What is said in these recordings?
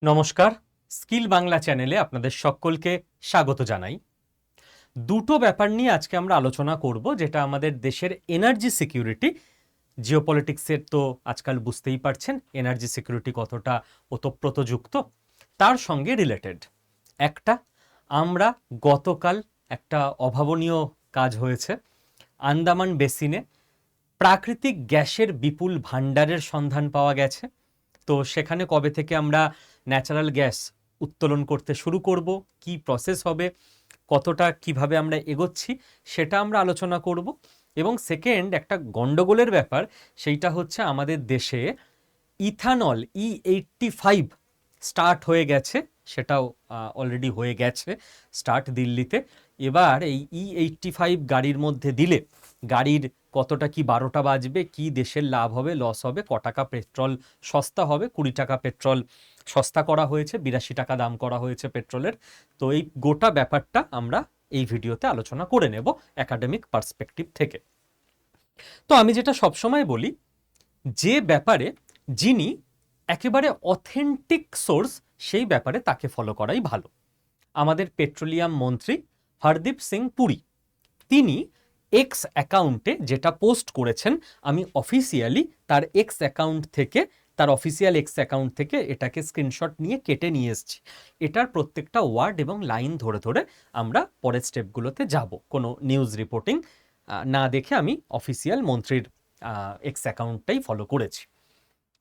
নমস্কার, স্কিল বাংলা চ্যানেলে আপনাদের সকলকে স্বাগত জানাই। দুটো ব্যাপার নিয়ে আজকে আমরা আলোচনা করব, যেটা আমাদের দেশের এনার্জি সিকিউরিটি। জিওপলিটিক্সের তো আজকাল বুঝতেই পারছেন এনার্জি সিকিউরিটি কতটা ওতপ্রোতযুক্ত, তার সঙ্গে রিলেটেড। একটা, আমরা গতকাল একটা অভাবনীয় কাজ হয়েছে। আন্দামান বেসিনে প্রাকৃতিক গ্যাসের বিপুল ভাণ্ডারের সন্ধান পাওয়া গেছে। তো সেখানে কবে থেকে আমরা ন্যাচারাল গ্যাস উত্তোলন করতে শুরু করব, কি প্রসেস হবে, কতটা কিভাবে আমরা এগোচ্ছি, সেটা আমরা আলোচনা করব। এবং সেকেন্ড, একটা গন্ডগোলের ব্যাপার, সেইটা হচ্ছে আমাদের দেশে ইথানল E85 স্টার্ট হয়ে গেছে। সেটাও অলরেডি হয়ে গেছে স্টার্ট দিল্লিতে। এবার এই E85 গাড়ির মধ্যে দিলে গাড়ির কতটা কি 12টা বাজবে, কি দেশের লাভ হবে, লস হবে, ক টাকা পেট্রোল সস্তা হবে। 20 টাকা পেট্রোল সস্তা করা হয়েছে, 82 টাকা দাম করা হয়েছে পেট্রোলের। তো এই গোটা ব্যাপারটা আমরা এই ভিডিওতে আলোচনা করে নেব একাডেমিক পার্সপেক্টিভ থেকে। তো আমি যেটা সবসময় বলি, যে ব্যাপারে যিনি একেবারে অথেন্টিক সোর্স, সেই ব্যাপারে তাকে ফলো করাই ভালো। আমাদের পেট্রোলিয়াম মন্ত্রী হরদীপ সিং পুরী, তিনি এক্স অ্যাকাউন্টে যেটা পোস্ট করেছেন, আমি অফিসিয়ালি তার এক্স অ্যাকাউন্ট থেকে, তার অফিসিয়াল এক্স অ্যাকাউন্ট থেকে এটাকে স্ক্রিনশট নিয়ে কেটে নিয়ে এসেছি। এটার প্রত্যেকটা ওয়ার্ড এবং লাইন ধরে ধরে আমরা পরের স্টেপগুলোতে যাব। কোনো নিউজ রিপোর্টিং না দেখে আমি অফিসিয়াল মন্ত্রীর এক্স অ্যাকাউন্টটাই ফলো করেছি।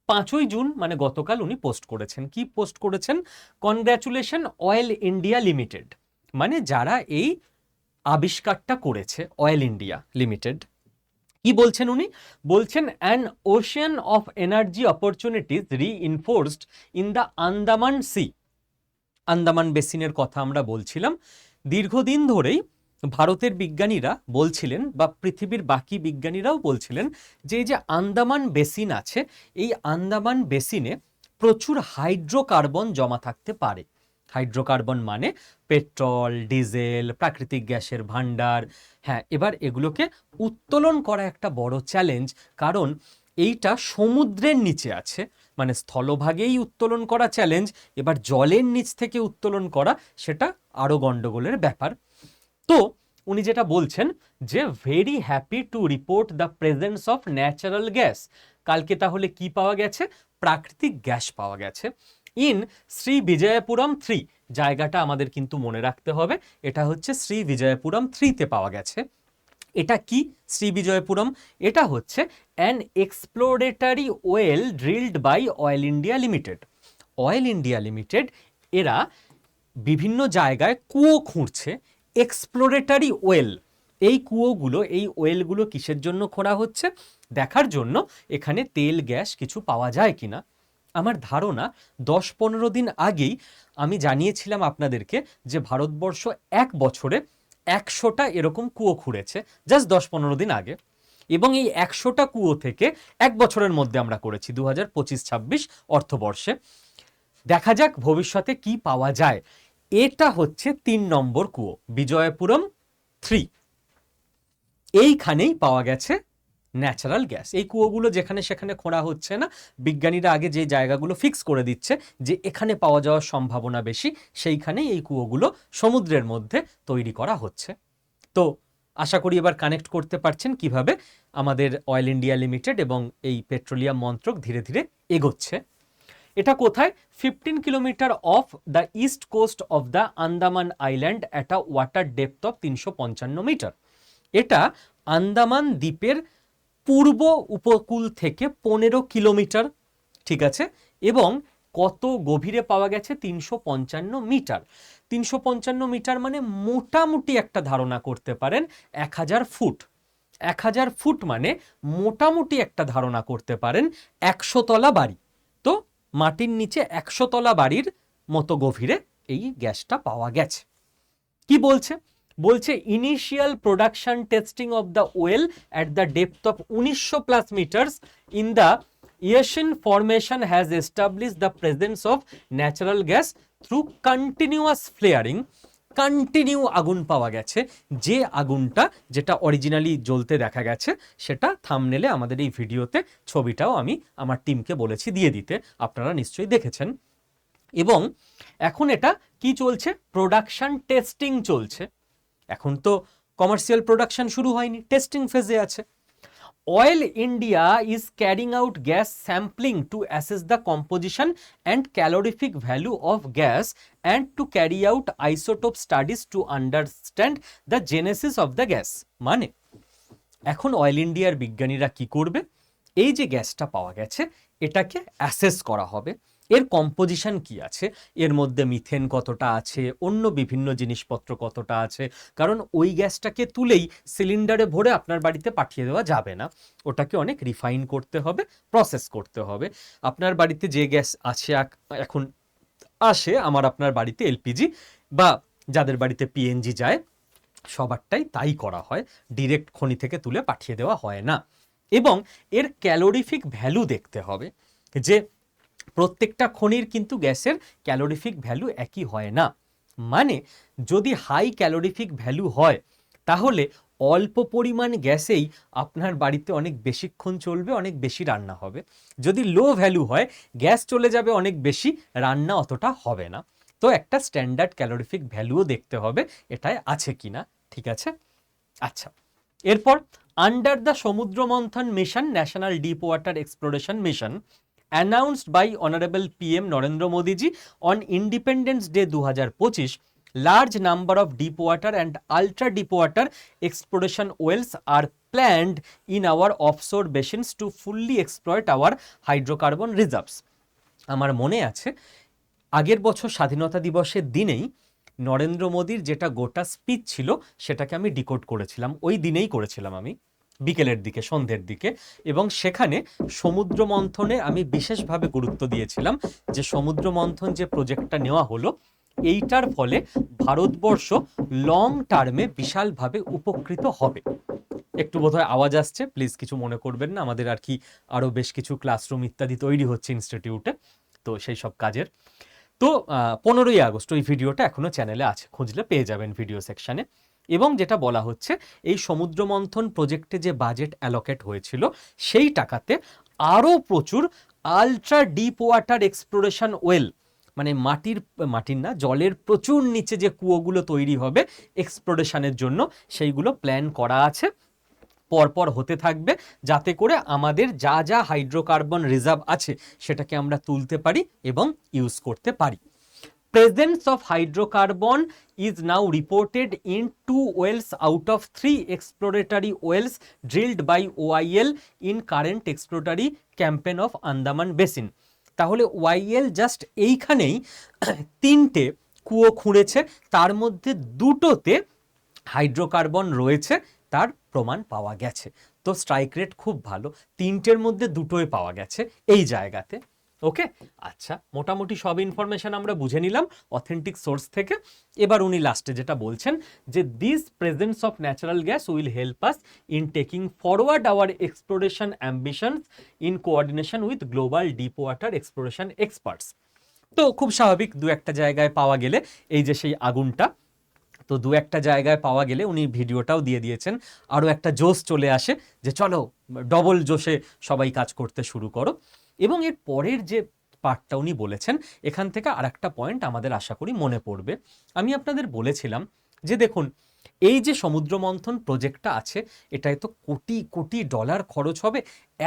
5ই জুন মানে গতকাল উনি পোস্ট করেছেন। কি পোস্ট করেছেন? কনগ্র্যাচুলেশন অয়েল ইন্ডিয়া লিমিটেড, মানে যারা এই আবিষ্কারটা করেছে, অয়েল ইন্ডিয়া লিমিটেড। কি বলছেন উনি? বলছেন an ocean of energy opportunities reinforced in the Andaman sea. Andaman বেসিনের কথা আমরা বলছিলাম। দীর্ঘদিন ধরেই ভারতের বিজ্ঞানীরা বলছিলেন, বা পৃথিবীর বাকি বিজ্ঞানীরাও বলছিলেন, যে এই যে আন্দামান বেসিন আছে, এই আন্দামান বেসিনে প্রচুর হাইড্রোকার্বন জমা থাকতে পারে। হাইড্রোকার্বন মানে পেট্রোল, ডিজেল, প্রাকৃতিক গ্যাসের ভাণ্ডার। হ্যাঁ, এবার এগুলোকে উত্তোলন করা একটা বড় চ্যালেঞ্জ, কারণ এইটা সমুদ্রের নিচে আছে, মানে স্থলভাগেই উত্তোলন করা চ্যালেঞ্জ। এবার জলের নিচ থেকে উত্তোলন করা, সেটা আরও গণ্ডগোলের ব্যাপার। তো উনি যেটা বলছেন যে very happy to report the presence of natural gas. কালকে তাহলে কি পাওয়া গেছে? প্রাকৃতিক গ্যাস পাওয়া গেছে ইন শ্রী বিজয়পুরম 3। জায়গাটা আমাদের কিন্তু মনে রাখতে হবে, এটা হচ্ছে শ্রী বিজয়পুরম 3তে পাওয়া গেছে। এটা কি শ্রী বিজয়পুরম? এটা হচ্ছে an exploratory well drilled by Oil India Limited. Oil India Limited এরা বিভিন্ন জায়গায় কুয়ো খুঁড়ছে, এক্সপ্লোরেটারি ওয়েল। এই কুয়োগুলো, এই ওয়েলগুলো কিসের জন্য খোঁড়া হচ্ছে? দেখার জন্য এখানে তেল গ্যাস কিছু পাওয়া যায় কিনা। আমার ধারণা 10-15 দিন আগেই আমি জানিয়েছিলাম আপনাদেরকে যে ভারতবর্ষ এক বছরে 100টা এরকম কুয়ো খুঁড়েছে, জাস্ট 10-15 দিন আগে। এবং এই 100টা কুয়ো থেকে এক বছরের মধ্যে আমরা করেছি 2025-26 অর্থবর্ষে। দেখা যাক ভবিষ্যতে কি পাওয়া যায়। এটা হচ্ছে 3 নম্বর কুয়ো, বিজয়পুরম 3। এইখানেই পাওয়া গেছে ন্যাচারাল গ্যাস। এই কুয়োগুলো যেখানে সেখানে খোঁড়া হচ্ছে না, বিজ্ঞানীরা আগে যে জায়গাগুলো ফিক্স করে দিচ্ছে যে এখানে পাওয়া যাওয়ার সম্ভাবনা বেশি, সেইখানেই এই কুয়োগুলো সমুদ্রের মধ্যে তৈরি করা হচ্ছে। তো আশা করি এবার কানেক্ট করতে পারছেন কিভাবে আমাদের অয়েল ইন্ডিয়া লিমিটেড এবং এই পেট্রোলিয়াম মন্ত্রক ধীরে ধীরে এগোচ্ছে। এটা কোথায়? 15 kilometre off the east coast of the Andaman island at a water depth of 355 metre. এটা আন্দামান দ্বীপের পূর্ব উপকূল থেকে 15 কিলোমিটার, ঠিক আছে। এবং কত গভীরে পাওয়া গেছে? 355 মিটার। 355 মিটার মানে মোটামুটি একটা ধারণা করতে পারেন 1000 ফুট। 1000 ফুট মানে মোটামুটি একটা ধারণা করতে পারেন 100 তলা বাড়ি। তো মাটির নিচে 100 তলা বাড়ির মতো গভীরে এই গ্যাসটা পাওয়া গেছে। কি বলছে? বলছে initial production testing of the well at the depth of 1900+ metres in the Eocene formation has established the presence of natural gas through continuous flaring. Continue আগুন পাওয়া গেছে, যে আগুনটা যেটা অরিজিনালি জ্বলতে দেখা গেছে, সেটা থাম্বনেলে আমাদের এই ভিডিওতে ছবিটাও আমি আমার টিমকে বলেছি দিয়ে দিতে, আপনারা নিশ্চয়ই দেখেছেন। এবং এখন এটা কি চলছে, প্রোডাকশন টেস্টিং চলছে। এখন তো কমার্শিয়াল প্রোডাকশন শুরু হয়নি, টেস্টিং ফেজে আছে। Oil India is carrying out gas sampling to assess the composition and calorific value of gas and to carry out isotope studies to understand the genesis of the gas। মানে এখন oil ইন্ডিয়ার বিজ্ঞানীরা কি করবে, এই যে গ্যাসটা পাওয়া গেছে এটাকে অ্যাসেস করা হবে, এর কম্পোজিশন কি আছে, এর মধ্যে মিথেন কতটা আছে, অন্য বিভিন্ন জিনিসপত্র কতটা আছে। কারণ ওই গ্যাসটাকে তুলেই সিলিন্ডারে ভরে আপনার বাড়িতে পাঠিয়ে দেওয়া যাবে না, ওটাকে অনেক রিফাইন করতে হবে, প্রসেস করতে হবে। আপনার বাড়িতে যে গ্যাস আছে এখন আসে, আমার আপনার বাড়িতে এলপিজি বা যাদের বাড়িতে পিএনজি যায় সবারটাই তাই করা হয়, ডিরেক্ট খনি থেকে তুলে পাঠিয়ে দেওয়া হয় না। এবং এর ক্যালোরিফিক ভ্যালু দেখতে হবে, যে প্রত্যেকটা খনির কিন্তু গ্যাসের ক্যালোরিফিক ভ্যালু একই হয় না। মানে যদি হাই ক্যালোরিফিক ভ্যালু হয় তাহলে অল্প পরিমাণ গ্যাসেই আপনার বাড়িতে অনেক বেশিক্ষণ চলবে, অনেক বেশি রান্না হবে। যদি লো ভ্যালু হয় গ্যাস চলে যাবে অনেক বেশি, রান্না অতটা হবে না। তো একটা স্ট্যান্ডার্ড ক্যালোরিফিক ভ্যালুও দেখতে হবে এটায় আছে কিনা, ঠিক আছে। আচ্ছা, এরপর আন্ডার দ্য সমুদ্র মন্থন mission, national deep water exploration mission announced by Honorable PM Narendra Modi ji on Independence Day 2025, large number of deep water and ultra deep water exploration wells are planned in our offshore basins to fully exploit our hydrocarbon reserves। আমার মনে আছে আগের বছর স্বাধীনতা দিবসের দিনেই নরেন্দ্র মোদীর যেটা গোটা স্পিচ ছিল সেটাকে আমি ডিকোড করেছিলাম, ওই দিনেই করেছিলাম আমি বিকেলের দিকে, সন্ধ্যের দিকে। এবং সেখানে সমুদ্র মন্থনে আমি বিশেষভাবে গুরুত্ব দিয়েছিলাম যে সমুদ্র মন্থন যে প্রজেক্টটা নেওয়া হলো এইটার ফলে ভারতবর্ষ লং টার্মে বিশালভাবে উপকৃত হবে। একটু বোধহয় আওয়াজ আসছে, প্লিজ কিছু মনে করবেন না, আমাদের আর কি আরও বেশ কিছু ক্লাসরুম ইত্যাদি তৈরি হচ্ছে ইনস্টিটিউটে, তো সেই সব কাজের। তো 15ই আগস্ট ওই ভিডিওটা এখনও চ্যানেলে আছে, খুঁজলে পেয়ে যাবেন ভিডিও সেকশানে। এবং যেটা বলা হচ্ছে এই সমুদ্র মন্থন প্রজেক্টে যে বাজেট অ্যালোকেট হয়েছিল সেই টাকাতে আরও প্রচুর ultra deep water exploration well, মানে মাটির না, জলের প্রচুর নিচে যে কুয়োগুলো তৈরি হবে এক্সপ্লোরেশনের জন্য, সেইগুলো প্ল্যান করা আছে, পরপর হতে থাকবে, যাতে করে আমাদের যা যা হাইড্রোকার্বন রিজার্ভ আছে সেটাকে আমরা তুলতে পারি এবং ইউজ করতে পারি। Presence of hydrocarbon is now reported in 2 wells out of 3 exploratory wells drilled by OIL in current exploratory campaign of Andaman Basin। তাহলে ওয়াইএল জাস্ট এইখানেই 3টে কুয়ো খুঁড়েছে, তার মধ্যে 2টোতে হাইড্রোকার্বন রয়েছে তার প্রমাণ পাওয়া গেছে। তো স্ট্রাইক রেট খুব ভালো, 3টের মধ্যে 2টোই পাওয়া গেছে এই জায়গাতে। ওকে, আচ্ছা, মোটামুটি সব ইনফরমেশন আমরা বুঝে নিলাম অথেন্টিক সোর্স থেকে। এবার উনি লাস্টে যেটা বলছেন যে this presence of natural gas will help us in taking forward our exploration ambitions in coordination with global deep water exploration experts. তো খুব স্বাভাবিক, দু একটা জায়গায় পাওয়া গেলে, এই যে সেই আগুনটা, তো দু একটা জায়গায় পাওয়া গেলে উনি ভিডিওটাও দিয়ে দিয়েছেন, আরও একটা জোশ চলে আসে যে চলো ডবল জোশে সবাই কাজ করতে শুরু করো। এবং এর পরের যে পার্টটা উনি বলেছেন, এখান থেকে আর একটা পয়েন্ট আমাদের আশা করি মনে পড়বে। আমি আপনাদের বলেছিলাম যে দেখুন এই যে সমুদ্র মন্থন প্রজেক্টটা আছে এটায় তো কোটি কোটি ডলার খরচ হবে,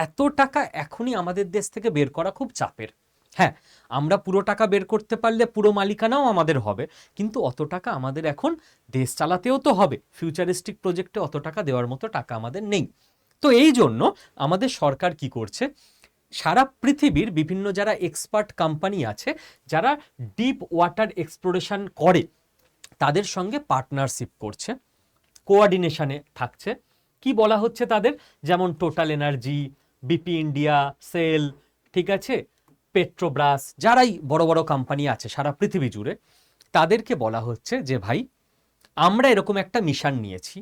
এত টাকা এখনই আমাদের দেশ থেকে বের করা খুব চাপের। হ্যাঁ, আমরা পুরো টাকা বের করতে পারলে পুরো মালিকানাও আমাদের হবে, কিন্তু অত টাকা আমাদের এখন দেশ চালাতেও তো হবে, ফিউচারিস্টিক প্রজেক্টে অত টাকা দেওয়ার মতো টাকা আমাদের নেই। তো এই জন্য আমাদের সরকার কি করছে, সারা পৃথিবীর বিভিন্ন যারা এক্সপার্ট কোম্পানি আছে যারা ডিপ ওয়াটার এক্সপ্লোরেশন করে তাদের সঙ্গে পার্টনারশিপ করছে, কোঅর্ডিনেশনে থাকছে। কি বলা হচ্ছে তাদের, যেমন total energy, BP India, Shell, ঠিক আছে, পেট্রোব্রাস, যারাই বড় বড় কোম্পানি আছে সারা পৃথিবী জুড়ে, তাদেরকে বলা হচ্ছে যে ভাই আমরা এরকম একটা মিশন নিয়েছি,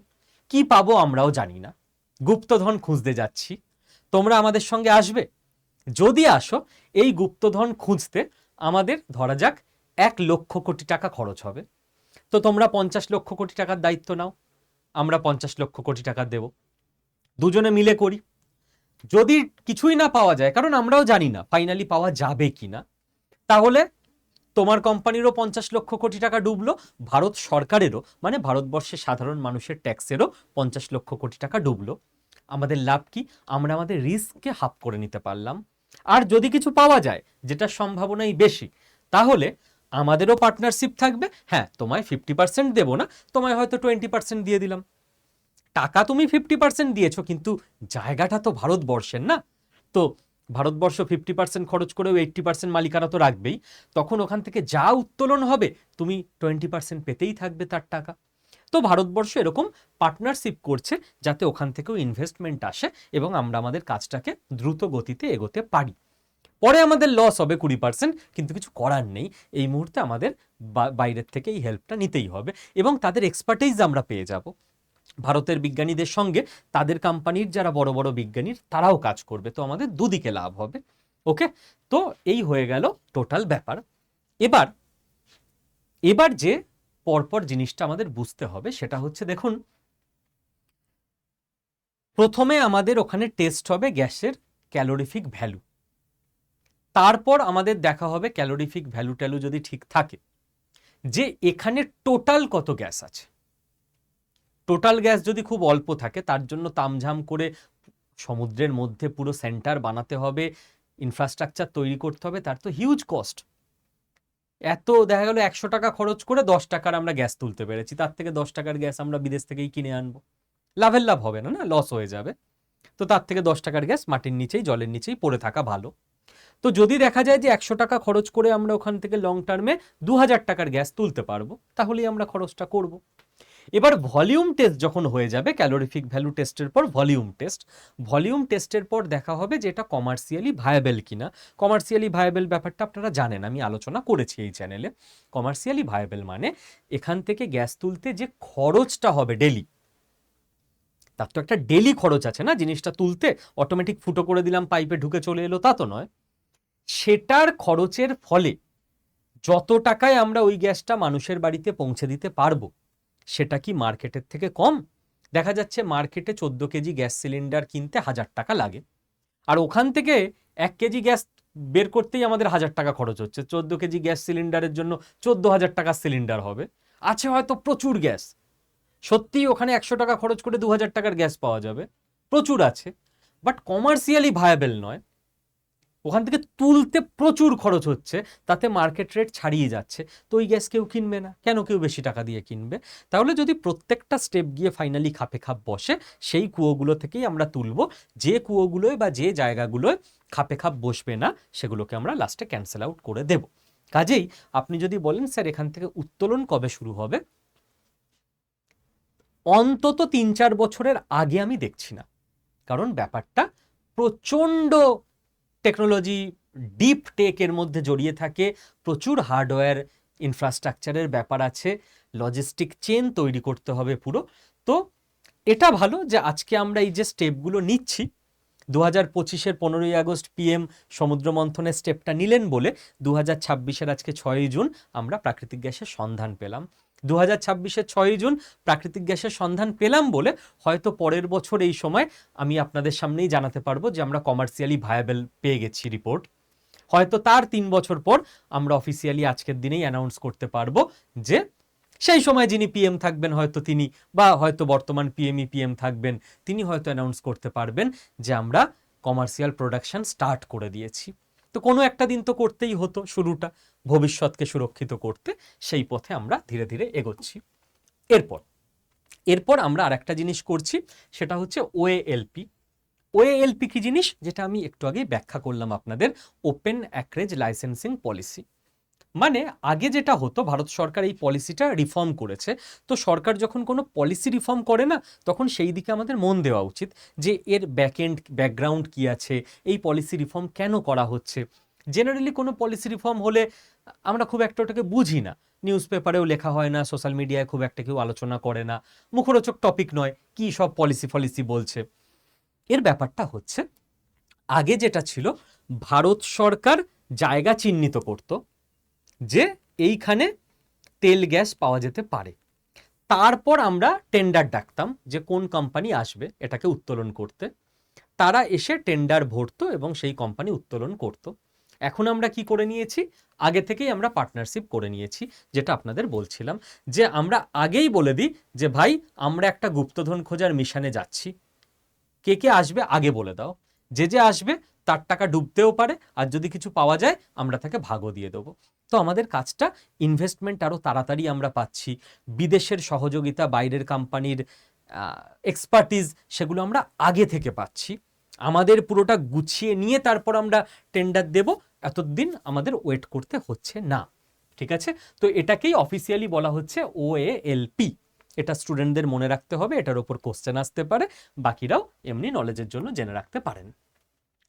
কি পাবো আমরাও জানি না, গুপ্তধন খুঁজতে যাচ্ছি, তোমরা আমাদের সঙ্গে আসবে? যদি আসো এই গুপ্তধন খুঁজতে আমাদের ধরা যাক 1,00,000 কোটি টাকা খরচ হবে, তো তোমরা 50 লক্ষ কোটি টাকার দায়িত্ব নাও, আমরা 50 লক্ষ কোটি টাকা দেব, দুজনে মিলে করি। যদি কিছুই না পাওয়া যায়, কারণ আমরাও জানি না ফাইনালি পাওয়া যাবে কিনা, তাহলে তোমার কোম্পানিরও 50 লক্ষ কোটি টাকা ডুবলো, ভারত সরকারেরও মানে ভারতবর্ষের সাধারণ মানুষের ট্যাক্সেরও 50 লক্ষ কোটি টাকা ডুবলো। আমাদের লাভ কি? আমরা আমাদের রিস্ককে হাফ করে নিতে পারলাম। আর যদি কিছু পাওয়া যায়, যেটার সম্ভাবনাই বেশি, তাহলে আমাদেরও পার্টনারশিপ থাকবে। হ্যাঁ, তোমায় 50% দেবো না, তোমায় হয়তো 20% দিয়ে দিলাম। টাকা তুমি 50% দিয়েছো, কিন্তু জায়গাটা তো ভারতবর্ষের না। তো ভারতবর্ষ 50% খরচ করেও 80% মালিকানা তো রাখবেই। তখন ওখান থেকে যা উত্তোলন হবে তুমি 20% পেতেই থাকবে তার টাকা। তো ভারতবর্ষ এরকম পার্টনারশিপ করছে যাতে ওখান থেকেও ইনভেস্টমেন্ট আসে এবং আমরা আমাদের কাজটাকে দ্রুত গতিতে এগোতে পারি। পরে আমাদের লস হবে 20%, কিন্তু কিছু করার নেই। এই মুহূর্তে আমাদের বাইরের থেকে এই হেল্পটা নিতেই হবে এবং তাদের এক্সপার্টাইজ আমরা পেয়ে যাব। ভারতের বিজ্ঞানীদের সঙ্গে তাদের কোম্পানির যারা বড় বড় বিজ্ঞানীর তারাও কাজ করবে, তো আমাদের দুদিকে লাভ হবে। ওকে, তো এই হয়ে গেল টোটাল ব্যাপার। এবার এবার যে পরপর জিনিসটা আমাদের বুঝতে হবে সেটা হচ্ছে, দেখুন, প্রথমে আমাদের ওখানে টেস্ট হবে গ্যাসের ক্যালোরিফিক ভ্যালু। তারপর আমাদের দেখা হবে ক্যালোরিফিক ভ্যালু ট্যালু যদি ঠিক থাকে, যে এখানে টোটাল কত গ্যাস আছে। টোটাল গ্যাস যদি খুব অল্প থাকে, তার জন্য তামঝাম করে সমুদ্রের মধ্যে পুরো সেন্টার বানাতে হবে, ইনফ্রাস্ট্রাকচার তৈরি করতে হবে, তার তো হিউজ কস্ট। এত দেখা গেল 100 টাকা খরচ করে 10 টাকার আমরা গ্যাস তুলতে পেরেছি, তার থেকে 10 টাকার গ্যাস আমরা বিদেশ থেকেই কিনে আনবো। লাভের লাভ হবে না, না লস হয়ে যাবে। তো তার থেকে 10 টাকার গ্যাস মাটির নিচেই জলের নিচেই পড়ে থাকা ভালো। তো যদি দেখা যায় যে 100 টাকা খরচ করে আমরা ওখান থেকে লং টার্মে 2000 টাকার গ্যাস তুলতে পারবো, তাহলেই আমরা খরচটা করব। এবার ভলিউম টেস্ট যখন হয়ে যাবে, ক্যালোরিফিক ভ্যালু টেস্টের পর ভলিউম টেস্টের পর দেখা হবে যে এটা কমার্শিয়ালি ভায়াবেল কিনা। কমার্শিয়ালি ভায়াবেল ব্যাপারটা আপনারা জানেন, আমি আলোচনা করেছি এই চ্যানেলে। কমার্শিয়ালি ভায়াবেল মানে এখান থেকে গ্যাস তুলতে যে খরচটা হবে ডেলি, তার তো একটা ডেলি খরচ আছে না, জিনিসটা তুলতে অটোমেটিক ফুটো করে দিলাম, পাইপে ঢুকে চলে এলো, তা তো নয়। সেটার খরচের ফলে যত টাকায় আমরা ওই গ্যাসটা মানুষের বাড়িতে পৌঁছে দিতে পারবো, সেটা কি মার্কেটের থেকে কম? দেখা যাচ্ছে মার্কেটে 14 কেজি গ্যাস সিলিন্ডার কিনতে 1000 টাকা লাগে, আর ওখান থেকে 1 কেজি গ্যাস বের করতেই আমাদের 1000 টাকা খরচ হচ্ছে। 14 কেজি গ্যাস সিলিন্ডারের জন্য 14,000 টাকার সিলিন্ডার হবে। আছে হয়তো প্রচুর গ্যাস, সত্যিই ওখানে 100 টাকা খরচ করে 2000 টাকার গ্যাস পাওয়া যাবে, প্রচুর আছে, বাট কমার্শিয়ালি ভায়াবেল নয়। ওখান থেকে তুলতে প্রচুর খরচ হচ্ছে, তাতে মার্কেট রেট ছাড়িয়ে যাচ্ছে, তো ওই গ্যাস কেউ কিনবে না। কেন কেউ বেশি টাকা দিয়ে কিনবে? তাহলে যদি প্রত্যেকটা স্টেপ গিয়ে ফাইনালি খাপে খাপ বসে, সেই কুয়োগুলো থেকেই আমরা তুলব। যে কুয়োগুলোয় বা যে জায়গাগুলোয় খাপে খাপ বসবে না, সেগুলোকে আমরা লাস্টে ক্যান্সেল আউট করে দেব। কাজেই আপনি যদি বলেন স্যার এখান থেকে উত্তোলন কবে শুরু হবে, অন্তত 3-4 বছরের আগে আমি দেখছি না। কারণ ব্যাপারটা প্রচণ্ড টেকনোলজি, ডিপ টেকের মধ্যে জড়িয়ে থাকে, প্রচুর হার্ডওয়্যার ইনফ্রাস্ট্রাকচারের ব্যাপার আছে, লজিস্টিক চেন তৈরি করতে হবে পুরো। তো এটা ভালো যে আজকে আমরা এই যে স্টেপগুলো নিচ্ছি, 2025-এর 15ই আগস্ট পিএম সমুদ্র মন্থনের স্টেপটা নিলেন বলে 2026-এর আজকে 6ই জুন আমরা প্রাকৃতিক গ্যাসের সন্ধান পেলাম। 2026-এর 6ই জুন প্রাকৃতিক গ্যাসের সন্ধান পেলাম বলে হয়তো পরের বছর এই সময় আমি আপনাদের সামনেই জানাতে পারবো যে আমরা কমার্শিয়ালি ভায়াবেল পেয়ে গেছি রিপোর্ট। হয়তো তার 3 বছর পর আমরা অফিসিয়ালি আজকের দিনেই অ্যানাউন্স করতে পারবো যে সেই সময় যিনি পিএম থাকবেন হয়তো তিনি, বা হয়তো বর্তমান পিএম থাকবেন, তিনি হয়তো অ্যানাউন্স করতে পারবেন যে আমরা কমার্শিয়াল প্রোডাকশন স্টার্ট করে দিয়েছি। তো কোনো একটা দিন তো করতেই হতো শুরুটা, ভবিষ্যৎকে সুরক্ষিত করতে। সেই পথে আমরা ধীরে ধীরে এগোচ্ছি। এরপর আমরা আর একটা জিনিস করছি, সেটা হচ্ছে ওএএলপি। ওএএলপি কি জিনিস, যেটা আমি একটু আগে ব্যাখ্যা করলাম আপনাদের, ওপেন অ্যাক্রেজ লাইসেন্সিং পলিসি। মানে আগে যেটা হতো, ভারত সরকার এই পলিসিটা রিফর্ম করেছে। তো সরকার যখন কোনো পলিসি রিফর্ম করে না, তখন সেই দিকে আমাদের মন দেওয়া উচিত যে এর ব্যাকগ্রাউন্ড কি আছে, এই পলিসি রিফর্ম কেন করা হচ্ছে। জেনারেলি কোনো পলিসি রিফর্ম হলে আমরা খুব একটা ওটাকে বুঝি না, নিউজ পেপারেও লেখা হয় না, সোশ্যাল মিডিয়ায় খুব একটা কেউ আলোচনা করে না, মুখরোচক টপিক নয়, কি সব পলিসি বলছে। এর ব্যাপারটা হচ্ছে, আগে যেটা ছিল, ভারত সরকার জায়গা চিহ্নিত করত যে এইখানে তেল গ্যাস পাওয়া যেতে পারে, তারপর আমরা টেন্ডার ডাকতাম যে কোন কোম্পানি আসবে এটাকে উত্তোলন করতে, তারা এসে টেন্ডার ভরতো এবং সেই কোম্পানি উত্তোলন করত। এখন আমরা কি করে নিয়েছি, আগে থেকেই আমরা পার্টনারশিপ করে নিয়েছি, যেটা আপনাদের বলছিলাম যে আমরা আগেই বলে দিই যে ভাই আমরা একটা গুপ্তধন খোঁজার মিশনে যাচ্ছি, কে কে আসবে আগে বলে দাও, যে যে আসবে তার টাকা ডুবতেও পারে, আর যদি কিছু পাওয়া যায় আমরা তাকে ভাগও দিয়ে দেবো। তো আমাদের কাজটা ইনভেস্টমেন্ট আরও তাড়াতাড়ি আমরা পাচ্ছি, বিদেশের সহযোগিতা, বাইরের কোম্পানির এক্সপার্টিজ, সেগুলো আমরা আগে থেকে পাচ্ছি। আমাদের পুরোটা গুছিয়ে নিয়ে তারপর আমরা টেন্ডার দেব, এতদিন আমাদের ওয়েট করতে হচ্ছে না। ঠিক আছে, তো এটাকেই অফিসিয়ালি বলা হচ্ছে OALP। এটা স্টুডেন্টদের মনে রাখতে হবে, এটার উপর কোশ্চেন আসতে পারে, বাকিরাও এমনি নলেজের জন্য জেনে রাখতে পারেন।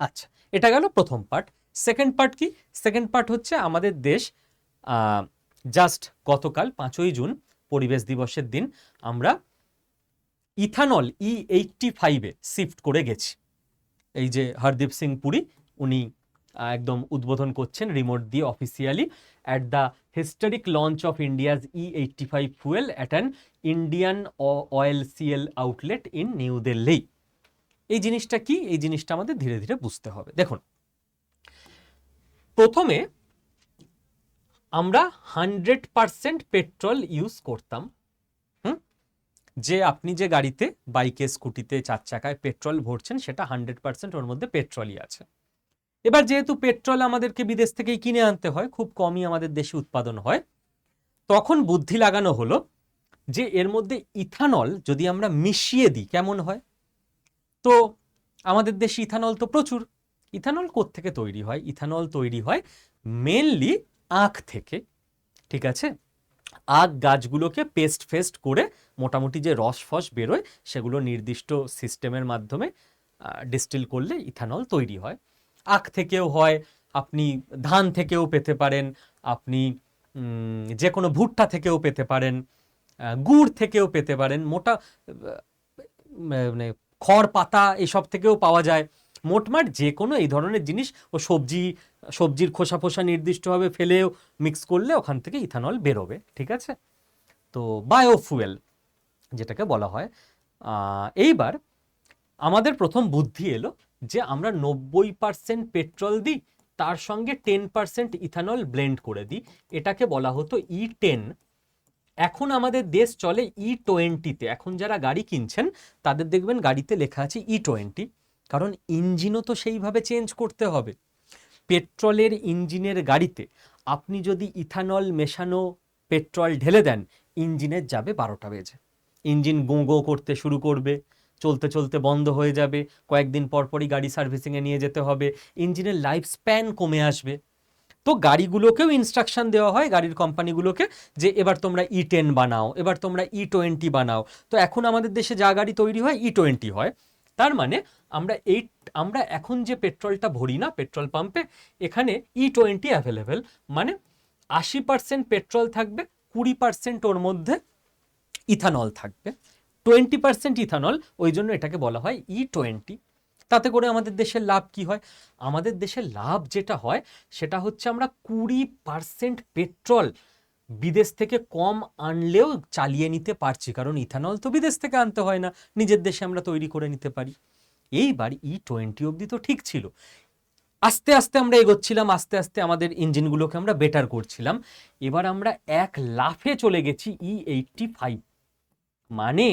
আচ্ছা, এটা গেল প্রথম পার্ট। সেকেন্ড পার্ট কি? সেকেন্ড পার্ট হচ্ছে আমাদের দেশ জাস্ট গতকাল 5ই জুন পরিবেশ দিবসের দিন আমরা ইথানল E85-এ শিফট করে গেছি। এই যে হরদীপ সিং পুরী উনি একদম উদ্বোধন করছেন রিমোট দিয়ে officially, at the historic launch of India's E85 fuel at an Indian oil CL outlet in new Delhi. এই জিনিসটা কি? এই জিনিসটা আমাদের ধীরে ধীরে বুঝতে হবে। দেখুন, প্রথমে আমরা 100% পেট্রোল ইউজ করতাম। যে আপনি যে গাড়িতে, বাইকে, স্কুটিতে, 4 চাকায় পেট্রোল ভরছেন, সেটা 100% ওর মধ্যে পেট্রোলই আছে। এবার যেহেতু পেট্রোল আমাদেরকে বিদেশ থেকেই কিনে আনতে হয়, খুব কমই আমাদের দেশে উৎপাদন হয়, তখন বুদ্ধি লাগানো হলো যে এর মধ্যে ইথানল যদি আমরা মিশিয়ে দিই কেমন হয়। তো আমাদের দেশে ইথানল তো প্রচুর। ইথানল কোত্থেকে তৈরি হয়? ইথানল তৈরি হয় মেনলি আখ থেকে। ঠিক আছে, আখ গাছগুলোকে পেস্ট করে মোটামুটি যে রস ফস বেরোয় সেগুলো নির্দিষ্ট সিস্টেমের মাধ্যমে ডিস্টিল করলে ইথানল তৈরি হয়। আখ থেকেও হয়, আপনি ধান থেকেও পেতে পারেন, আপনি যে কোনো ভুট্টা থেকেও পেতে পারেন, গুড় থেকেও পেতে পারেন, মোটা মানে খড় পাতা এসব থেকেও পাওয়া যায়। মোটমাট যে কোনো এই ধরনের জিনিস, ও সবজির খোসা ফোসা নির্দিষ্টভাবে ফেলেও মিক্স করলে ওখান থেকে ইথানল বেরোবে। ঠিক আছে, তো বায়োফুয়েল যেটাকে বলা হয়। এইবার আমাদের প্রথম বুদ্ধি এলো যে আমরা 90% পেট্রোল দিই, তার সঙ্গে 10% ইথানল ব্লেন্ড করে দিই। এটাকে বলা হতো E10। এখন আমাদের দেশ চলে E20-তে। এখন যারা গাড়ি কিনছেন তাদের দেখবেন গাড়িতে লেখা আছে E20, কারণ ইঞ্জিনও তো সেইভাবে চেঞ্জ করতে হবে। পেট্রোলের ইঞ্জিনের গাড়িতে আপনি যদি ইথানল মেশানো পেট্রোল ঢেলে দেন, ইঞ্জিনের যাবে 12টা বেজে। ইঞ্জিন গো গো করতে শুরু করবে, চলতে চলতে বন্ধ হয়ে যাবে, কয়েকদিন পরপরই গাড়ি সার্ভিসিংয়ে নিয়ে যেতে হবে, ইঞ্জিনের লাইফ স্প্যান কমে আসবে। তো গাড়িগুলোকেও ইনস্ট্রাকশন দেওয়া হয়, গাড়ির কোম্পানিগুলোকে, যে এবার তোমরা E10 বানাও, এবার তোমরা E20 বানাও। তো এখন আমাদের দেশে যা গাড়ি তৈরি হয় E20 হয়। তার মানে আমরা এখন যে পেট্রোলটা ভরি না পেট্রোল পাম্পে, এখানে E20 অ্যাভেলেবেল। মানে 80% পেট্রোল থাকবে, 20% ওর মধ্যে ইথানল থাকবে, 20% ইথানল। ওই জন্য এটাকে বলা হয় E20। তাতে করে আমাদের দেশের লাভ কি হয়? আমাদের দেশের লাভ যেটা হয় সেটা হচ্ছে আমরা 20% পেট্রোল বিদেশ থেকে কম আনলেও চালিয়ে নিতে পারছি, কারণ ইথানল তো বিদেশ থেকে আনতে হয় না, নিজের দেশে আমরা তৈরি করে নিতে পারি। এইবার E20 অবধি তো ঠিক ছিল। আস্তে আস্তে আমরা এগোচ্ছিলাম, আস্তে আস্তে আমাদের ইঞ্জিনগুলোকে আমরা বেটার করছিলাম। এবার আমরা এক লাফে চলে গেছি E85। মানে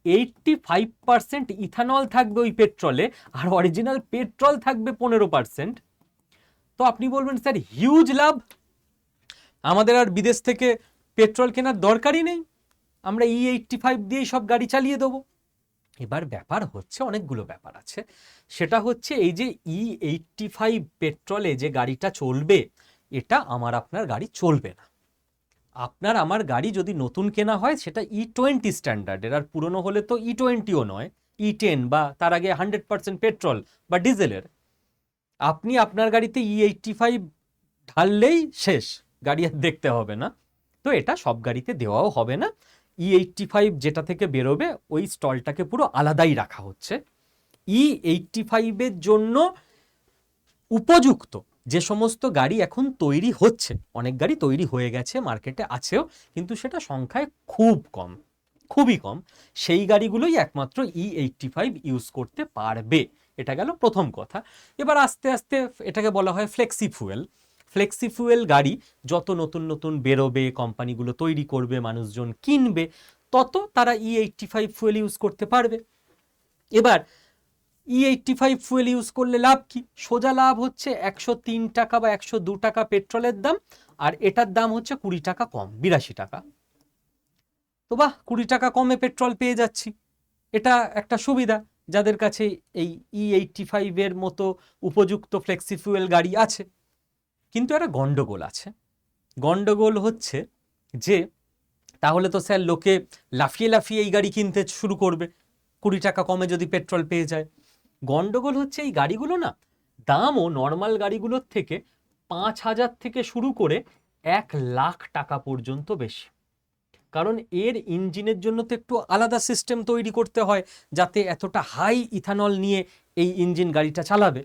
85% ইথানল থাকবে ওই পেট্রোলে, আর অরিজিনাল পেট্রোল থাকবে 15%। তো আপনি বলবেন স্যার হিউজ লাভ, আমাদের আর বিদেশ থেকে পেট্রোল কেনার দরকারই নেই, আমরা E85 দিয়েই সব গাড়ি চালিয়ে দেবো। এবার ব্যাপার হচ্ছে, অনেকগুলো ব্যাপার আছে। সেটা হচ্ছে এই যে E85 পেট্রোলে যে গাড়িটা চলবে, এটা আমার আপনার গাড়ি চলবে না। আপনার আমার গাড়ি যদি নতুন কেনা হয় সেটা E20 স্ট্যান্ডার্ডের, আর পুরনো হলে তো E20ও নয়, E10 বা তার আগে 100% পেট্রোল বা ডিজেলের। আপনি আপনার গাড়িতে E85 ঢাললেই শেষ, গাড়ি আর দেখতে হবে না। তো এটা সব গাড়িতে দেওয়াও হবে না। E85 যেটা থেকে বেরোবে ওই স্টলটাকে পুরো আলাদাই রাখা হচ্ছে। E85-এর জন্য উপযুক্ত যে সমস্ত গাড়ি এখন তৈরি হচ্ছে, অনেক গাড়ি তৈরি হয়ে গেছে, মার্কেটে আছেও, কিন্তু সেটা সংখ্যায় খুব কম, খুবই কম। সেই গাড়িগুলোই একমাত্র E85 ইউজ করতে পারবে। এটা গেল প্রথম কথা। এবার আস্তে আস্তে এটাকে বলা হয় ফ্লেক্সি ফুয়েল। ফ্লেক্সি ফুয়েল গাড়ি যত নতুন নতুন বেরোবে, কোম্পানিগুলো তৈরি করবে, মানুষজন কিনবে, তত তারা E85 ফুয়েল ইউজ করতে পারবে। এবার E85 ফুয়েল ইউজ করলে লাভ কি? সোজা লাভ হচ্ছে 103 টাকা বা 102 টাকা পেট্রোলের দাম, আর এটার দাম হচ্ছে 20 টাকা কম, 82 টাকা। তো বাহ, 20 টাকা কমে পেট্রোল পেয়ে যাচ্ছি, এটা একটা সুবিধা যাদের কাছে এই E85 এর মতো উপযুক্ত ফ্লেক্সি ফুয়েল গাড়ি আছে। কিন্তু একটা গন্ডগোল আছে। গন্ডগোল হচ্ছে যে তাহলে তো স্যার লোকে লাফিয়ে লাফিয়ে এই গাড়ি কিনতে শুরু করবে 20 টাকা কমে যদি পেট্রোল পেয়ে যায়। গন্ডগোল হচ্ছে এই গাড়িগুলো না দামও নর্মাল গাড়িগুলোর থেকে 5,000 থেকে শুরু করে 1,00,000 টাকা পর্যন্ত বেশি। কারণ এর ইঞ্জিনের জন্য তো একটু আলাদা সিস্টেম তৈরি করতে হয় যাতে এতটা হাই ইথানল নিয়ে এই ইঞ্জিন গাড়িটা চালাবে।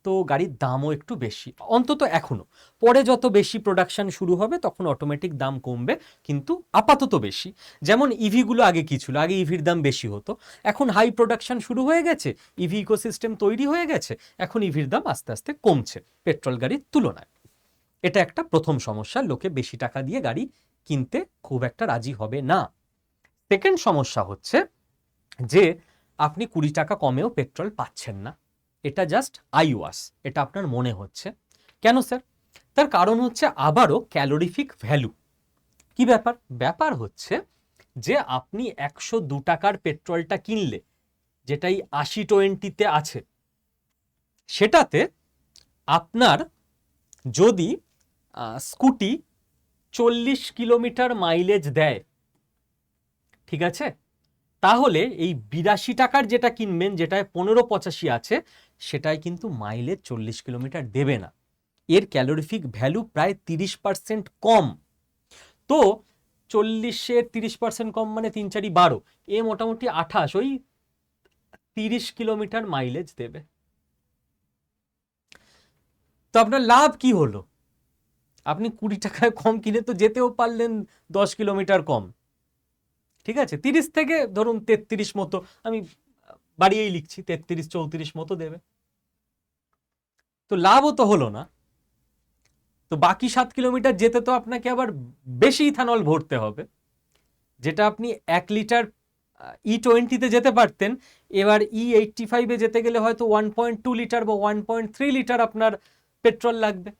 তো গাড়ির দামও একটু বেশি, অন্তত এখনো। পরে যত বেশি প্রোডাকশন শুরু হবে তখন অটোমেটিক দাম কমবে, কিন্তু আপাতত বেশি। যেমন ইভিগুলো আগে কি ছিল, আগে ইভির দাম বেশি হতো, এখন হাই প্রোডাকশন শুরু হয়ে গেছে, ইভি ইকোসিস্টেম তৈরি হয়ে গেছে, এখন ইভির দাম আস্তে আস্তে কমছে পেট্রোল গাড়ির তুলনায়। এটা একটা প্রথম সমস্যা, লোকে বেশি টাকা দিয়ে গাড়ি কিনতে খুব একটা রাজি হবে না। সেকেন্ড সমস্যা হচ্ছে যে আপনি 20 টাকা কমেও পেট্রোল পাচ্ছেন না, এটা জাস্ট আইওয়াস, এটা আপনার মনে হচ্ছে। কেন স্যার? তার কারণ হচ্ছে আবারও ক্যালোরিফিক ভ্যালু। কি ব্যাপার? ব্যাপার হচ্ছে যে আপনি 102 টাকার পেট্রোলটা কিনলে, যেটাই 80-20-তে আছে, সেটাতে আপনার যদি স্কুটি 40 কিলোমিটার মাইলেজ দেয়, ঠিক আছে, তাহলে এই 82 টাকার যেটা কিনবেন, যেটায় 1585 আছে, সেটাই কিন্তু মাইলেজ 40 কিলোমিটার দেবে না। এর ক্যালোরিফিক ভ্যালু প্রায় 30% কম। তো 40-এর 30% কম মানে 3-4-12, এ মোটামুটি 28, ওই 30 কিলোমিটার মাইলেজ দেবে। তো আপনার লাভ কি হলো? আপনি 20 টাকায় কম কিনে তো যেতেও পারলেন 10 কিলোমিটার কম, ঠিক আছে, 30 থেকে ধরুন 33 মতো, আমি বাড়িয়েই লিখছি, 33-34 মতো দেবে, তো লাভও তো হলো না। তো বাকি 7 কিলোমিটার যেতে তো আপনাকে আবার বেশি ইথানল ভরতে হবে, যেটা আপনি 1 লিটার E20-তে যেতে পারতেন, এবার E85-এ যেতে গেলে হয়তো 1.2 লিটার বা 1.3 লিটার আপনার পেট্রোল লাগবে।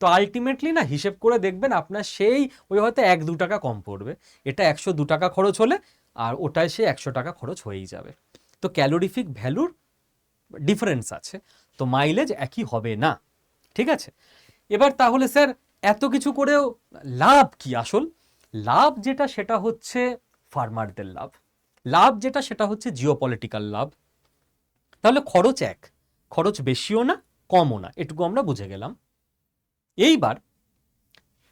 তো আলটিমেটলি না হিসেব করে দেখবেন আপনার সেই ওই হয়তো 1-2 টাকা কম পড়বে, এটা 102 টাকা খরচ হলে, আর ওটায় সে 100 টাকা খরচ হয়েই যাবে। তো ক্যালোরিফিক ভ্যালুর ডিফারেন্স আছে, তো মাইলেজ একই হবে না, ঠিক আছে। এবার তাহলে স্যার এত কিছু করেও লাভ কি? আসল লাভ যেটা সেটা হচ্ছে ফার্মারদের লাভ, লাভ যেটা সেটা হচ্ছে জিওপলিটিক্যাল লাভ। তাহলে খরচ এক, খরচ বেশিও না কমও না, এটুকু আমরা বুঝে গেলাম। এইবার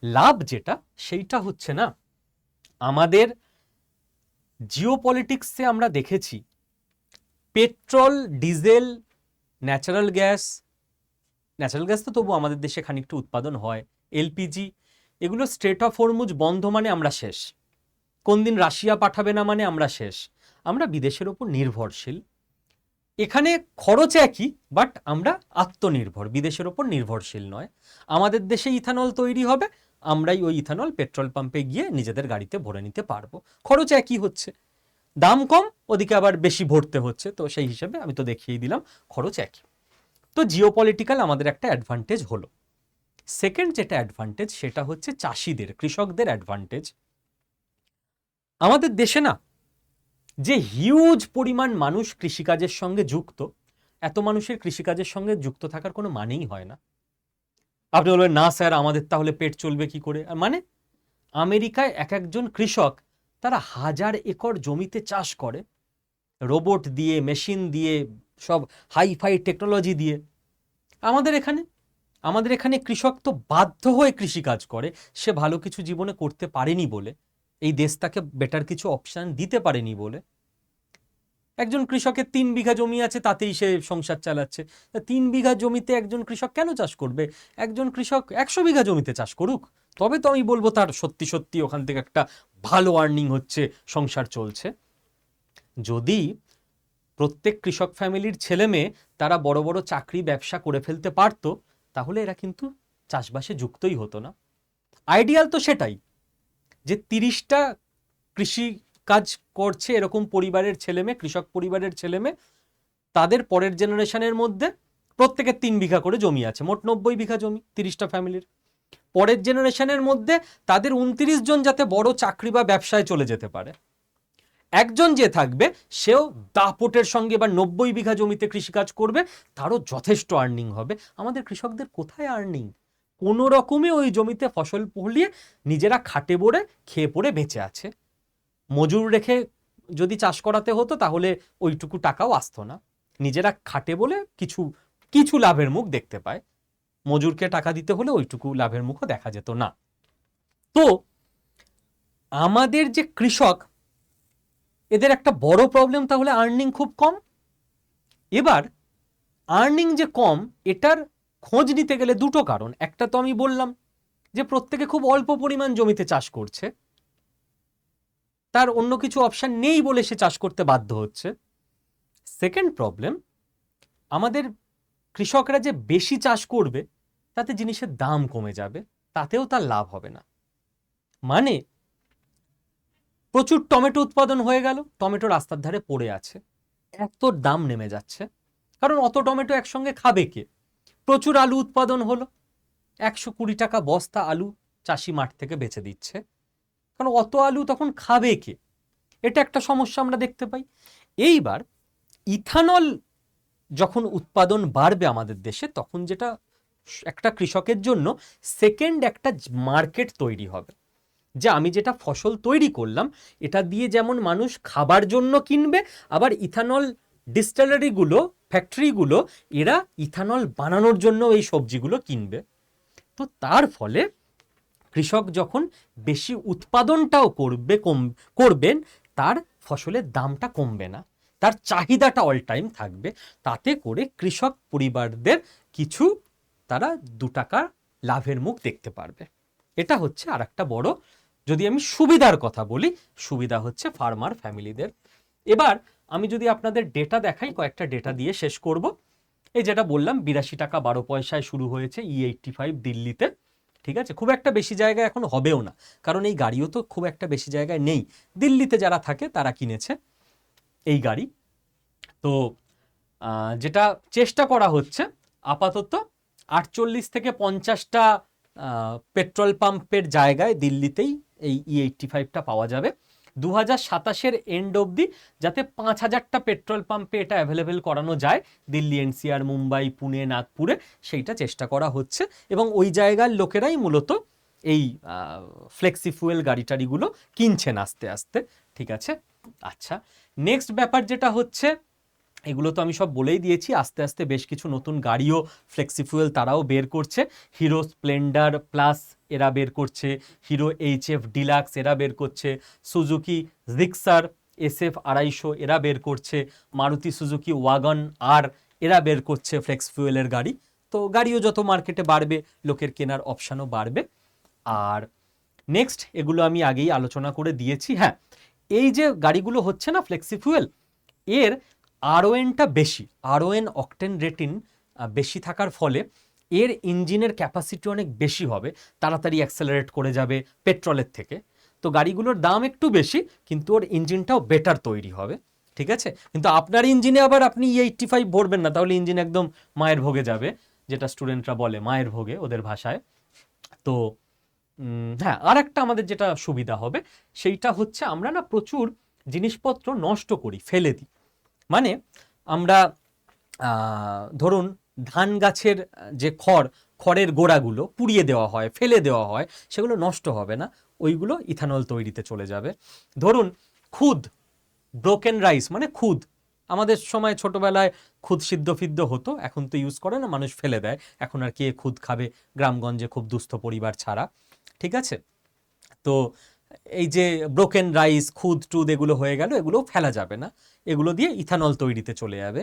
লাভ যেটা সেইটা হচ্ছে না আমাদের জিওপলিটিক্সে আমরা দেখেছি পেট্রোল, ডিজেল, ন্যাচারাল গ্যাস তো তবু আমাদের দেশে খানিকটা উৎপাদন হয়, এলপিজি, এগুলো স্ট্রেট অফ হরমুজ বন্ধ মানে আমরা শেষ, কোন দিন রাশিয়া পাঠাবে না মানে আমরা শেষ, আমরা বিদেশের ওপর নির্ভরশীল। এখানে খরচ একই, বাট আমরা আত্মনির্ভর, বিদেশের ওপর নির্ভরশীল নয়। আমাদের দেশে ইথানল তৈরি হবে, আমরাই ওই ইথানল পেট্রোল পাম্পে গিয়ে নিজেদের গাড়িতে ভরে নিতে পারবো, খরচ একই হচ্ছে, দাম কম, ওদিকে আবার বেশি ভরতে হচ্ছে, তো সেই হিসেবে আমি তো দেখিয়ে দিলাম খরচ একই। তো জিওপলিটিক্যাল আমাদের একটা অ্যাডভান্টেজ হলো। সেকেন্ড যেটা অ্যাডভান্টেজ সেটা হচ্ছে চাষিদের, কৃষকদের অ্যাডভান্টেজ। আমাদের দেশে না যে হিউজ পরিমাণ মানুষ কৃষিকাজের সঙ্গে যুক্ত, এত মানুষের কৃষিকাজের সঙ্গে যুক্ত থাকার কোনো মানেই হয় না। আপনি বলবেন না স্যার আমাদের তাহলে পেট চলবে কি করে, মানে আমেরিকায় এক একজন কৃষক তারা 1000 একর জমিতে চাষ করে, রোবট দিয়ে, মেশিন দিয়ে, সব হাইফাই টেকনোলজি দিয়ে। আমাদের এখানে কৃষক তো বাধ্য হয়ে কৃষিকাজ করে, সে ভালো কিছু জীবনে করতে পারেনি বলে, এই দেশ তাকে বেটার কিছু অপশন দিতে পারেনি বলে। একজন কৃষকের 3 বিঘা জমি আছে, তাতেই সে সংসার চালাচ্ছে। 3 বিঘা জমিতে একজন কৃষক কেন চাষ করবে? একজন কৃষক 100 বিঘা জমিতে চাষ করুক, তবে তো আমি বলবো তার সত্যি সত্যি ওখান থেকে একটা ভালো আর্নিং হচ্ছে, সংসার চলছে। যদি প্রত্যেক কৃষক ফ্যামিলির ছেলে মেয়ে তারা বড় বড় চাকরি ব্যবসা করে ফেলতে পারতো, তাহলে এরা কিন্তু চাষবাসে যুক্তই হতো না। আইডিয়াল তো সেটাই, যে 30টা কৃষি কাজ করছে এরকম পরিবারের ছেলেমেয়ে, কৃষক পরিবারের ছেলেমেয়ে, তাদের পরের জেনারেশনের মধ্যে প্রত্যেকের 3 বিঘা করে জমি আছে, মোট 90 বিঘা জমি 30টা ফ্যামিলির। পরের জেনারেশনের মধ্যে তাদের 29 জন যাতে বড় চাকরি বা ব্যবসায় চলে যেতে পারে। একজন যে থাকবে সেও দাপটের সঙ্গে বা 90 বিঘা জমিতে কৃষিকাজ করবে, তারও যথেষ্ট আর্নিং হবে। আমাদের কৃষকদের কোথায় আর্নিং? কোনো রকমে ওই জমিতে ফসল ফলিয়ে নিজেরা খাটে বড়ে খেয়ে পড়ে বেঁচে আছে। মজুর রেখে যদি চাষ করাতে হতো তাহলে ওইটুকু টাকাও আসতো না। নিজেরা খাটে বলে কিছু কিছু লাভের মুখ দেখতে পায়, মজুরকে টাকা দিতে হলে ওইটুকু লাভের মুখও দেখা যেত না। তো আমাদের যে কৃষক, এদের একটা বড় প্রবলেম তাহলে আর্নিং খুব কম। এবার আর্নিং যে কম, এটার খোঁজ নিতে গেলে দুটো কারণ। একটা তো আমি বললাম যে প্রত্যেকে খুব অল্প পরিমাণ জমিতে চাষ করছে, তার অন্য কিছু অপশন নেই বলে সে চাষ করতে বাধ্য হচ্ছে। সেকেন্ড প্রবলেম, আমাদের কৃষকরা যে বেশি চাষ করবে তাতে জিনিসের দাম কমে যাবে, তাতেও তার লাভ হবে না। মানে প্রচুর টমেটো উৎপাদন হয়ে গেল, টমেটো রাস্তার ধারে পড়ে আছে, এত দাম নেমে যাচ্ছে, কারণ অত টমেটো একসঙ্গে খাবে কে? প্রচুর আলু উৎপাদন হলো, 120 টাকা বস্তা আলু চাষি মাঠ থেকে বেচে দিচ্ছে, কারণ অত আলু তখন খাবে কে? এটা একটা সমস্যা আমরা দেখতে পাই। এইবার ইথানল যখন উৎপাদন বাড়বে আমাদের দেশে, তখন যেটা একটা কৃষকের জন্য সেকেন্ড একটা মার্কেট তৈরি হবে, যে আমি যেটা ফসল তৈরি করলাম এটা দিয়ে যেমন মানুষ খাবার জন্য কিনবে, আবার ইথানল ডিস্টিলারিগুলো, ফ্যাক্টরিগুলো, এরা ইথানল বানানোর জন্য এই সবজিগুলো কিনবে। তো তার ফলে কৃষক যখন বেশি উৎপাদনটাও করবেন, তার ফসলের দামটা কমবে না, তার চাহিদাটা অল টাইম থাকবে। তাতে করে কৃষক পরিবারদের কিছু, তারা 2 টাকা লাভের মুখ দেখতে পারবে। এটা হচ্ছে আর একটা বড়, যদি আমি সুবিধার কথা বলি, সুবিধা হচ্ছে ফার্মার ফ্যামিলিদের। এবার আমি যদি আপনাদের ডেটা দেখাই, কয়েকটা ডেটা দিয়ে শেষ করব। এই যেটা বললাম 82 টাকা 12 পয়সায় শুরু হয়েছে E85 দিল্লিতে, ঠিক আছে? খুব একটা বেশি জায়গায় এখন হবেও না, কারণ এই গাড়িও তো খুব একটা বেশি জায়গায় নেই। দিল্লিতে যারা থাকে তারা কিনেছে এই গাড়ি। তো যেটা চেষ্টা করা হচ্ছে আপাতত 48 থেকে 50টা পেট্রোল পাম্পের জায়গায় দিল্লিতেই এই E85টা পাওয়া যাবে। 2027-এর এন্ড অবধি যাতে 5000টা পেট্রোল পাম্পে এটা অ্যাভেলেবেল করানো যায়, দিল্লি, এনসিআর, মুম্বাই, পুনে, নাগপুরে, সেইটা চেষ্টা করা হচ্ছে। এবং ওই জায়গার লোকেরাই মূলত এই ফ্লেক্সি ফুয়েল গাড়ি টাড়িগুলো কিনছেন আস্তে আস্তে, ঠিক আছে? আচ্ছা, নেক্সট ব্যাপার যেটা হচ্ছে, এগুলো তো আমি সব বলেই দিয়েছি, আস্তে আস্তে বেশ কিছু নতুন গাড়িও ফ্লেক্সি ফুয়েল তারাও বের করছে। হিরো স্প্লেন্ডার প্লাস এরা বের করছে, হিরো HF ডিলাক্স এরা বের করছে, সুজুকি জিক্সার SF 250 এরা বের করছে, মারুতি সুজুকি ওয়াগন আর এরা বের করছে ফ্লেক্স ফুয়েলের গাড়ি। তো গাড়িও যত মার্কেটে বাড়বে, লোকের কেনার অপশানও বাড়বে। আর নেক্সট, এগুলো আমি আগেই আলোচনা করে দিয়েছি। হ্যাঁ, এই যে গাড়িগুলো হচ্ছে না ফ্লেক্সি ফুয়েল, এর RONটা বেশি, RON অকটেন রেটিং বেশি থাকার ফলে এর ইঞ্জিনের ক্যাপাসিটি অনেক বেশি হবে, তাড়াতাড়ি অ্যাক্সেলারেট করে যাবে পেট্রোলের থেকে। তো গাড়িগুলোর দাম একটু বেশি, কিন্তু ওর ইঞ্জিনটাও বেটার তৈরি হবে, ঠিক আছে? কিন্তু আপনার ইঞ্জিনে আবার আপনি E85 ভরবেন না, তাহলে ইঞ্জিন একদম মায়ের ভোগে যাবে, যেটা স্টুডেন্টরা বলে মায়ের ভোগে ওদের ভাষায়। তো হ্যাঁ, আর একটা আমাদের যেটা সুবিধা হবে সেইটা হচ্ছে, আমরা না প্রচুর জিনিসপত্র নষ্ট করি, ফেলে দিই। মানে আমরা ধরুন ধান গাছের যে খড়ের গোড়াগুলো পুড়িয়ে দেওয়া হয়, ফেলে দেওয়া হয়, সেগুলো নষ্ট হবে না, ওইগুলো ইথানল তৈরিতে চলে যাবে। ধরুন খুদ, ব্রোকেন রাইস মানে খুদ, আমাদের সময় ছোটবেলায় খুদ সিদ্ধ ফিদ্ধ হতো, এখন তো ইউজ করে না, মানুষ ফেলে দেয়। এখন আর কে খুদ খাবে গ্রামগঞ্জে, খুব দুস্থ পরিবার ছাড়া, ঠিক আছে? তো এই যে ব্রোকেন রাইস, খুদ টুদ এগুলো হয়ে গেল, এগুলো ফেলা যাবে না, এগুলো দিয়ে ইথানল তৈরিতে চলে যাবে।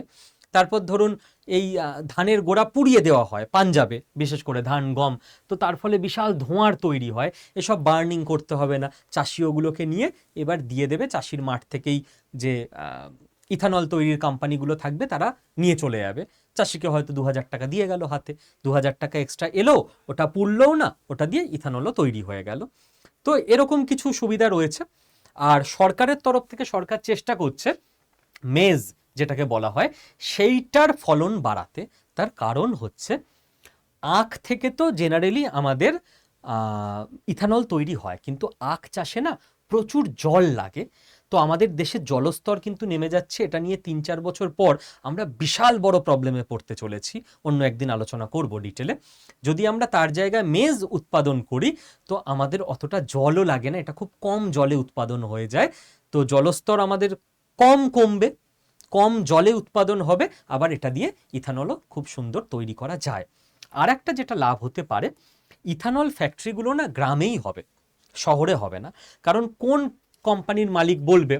তারপর ধরুন এই ধানের গোড়া পুড়িয়ে দেওয়া হয় পাঞ্জাবে, বিশেষ করে ধান গম, তো তার ফলে বিশাল ধোঁয়ার তৈরি হয়, এসব বার্নিং করতে হবে না, চাষি ওগুলোকে নিয়ে এবার দিয়ে দেবে, চাষির মাঠ থেকেই যে ইথানল তৈরির কোম্পানিগুলো থাকবে তারা নিয়ে চলে যাবে। চাষিকে হয়তো 2,000 টাকা দিয়ে গেল হাতে, 2,000 টাকা এক্সট্রা এলো, ওটা পুড়লও না, ওটা দিয়ে ইথানলও তৈরি হয়ে গেল। তো এরকম কিছু সুবিধা রয়েছে। আর সরকারের তরফ থেকে সরকার চেষ্টা করছে মেজ যেটাকে বলা হয় সেইটার ফলন বাড়াতে। তার কারণ হচ্ছে আখ থেকে তো জেনারেলি আমাদের ইথানল তৈরি হয়, কিন্তু আখ চাষে না প্রচুর জল লাগে। তো আমাদের দেশের জলস্তর কিন্তু নেমে যাচ্ছে, এটা নিয়ে 3-4 বছর পর আমরা বিশাল বড় প্রবলেমে পড়তে চলেছি, অন্য একদিন আলোচনা করব ডিটেলে। যদি আমরা তার জায়গায় মেজ উৎপাদন করি তো আমাদের অতটা জলও লাগে না, এটা খুব কম জলে উৎপাদন হয়ে যায়। তো জলস্তর আমাদের কমবে, কম জলে উৎপাদন হবে, আবার এটা দিয়ে ইথানলও খুব সুন্দর তৈরি করা যায়। আর একটা যেটা লাভ হতে পারে, ইথানল ফ্যাক্টরিগুলো না গ্রামেই হবে, শহরে হবে না। কারণ কোন কোম্পানির মালিক বলবে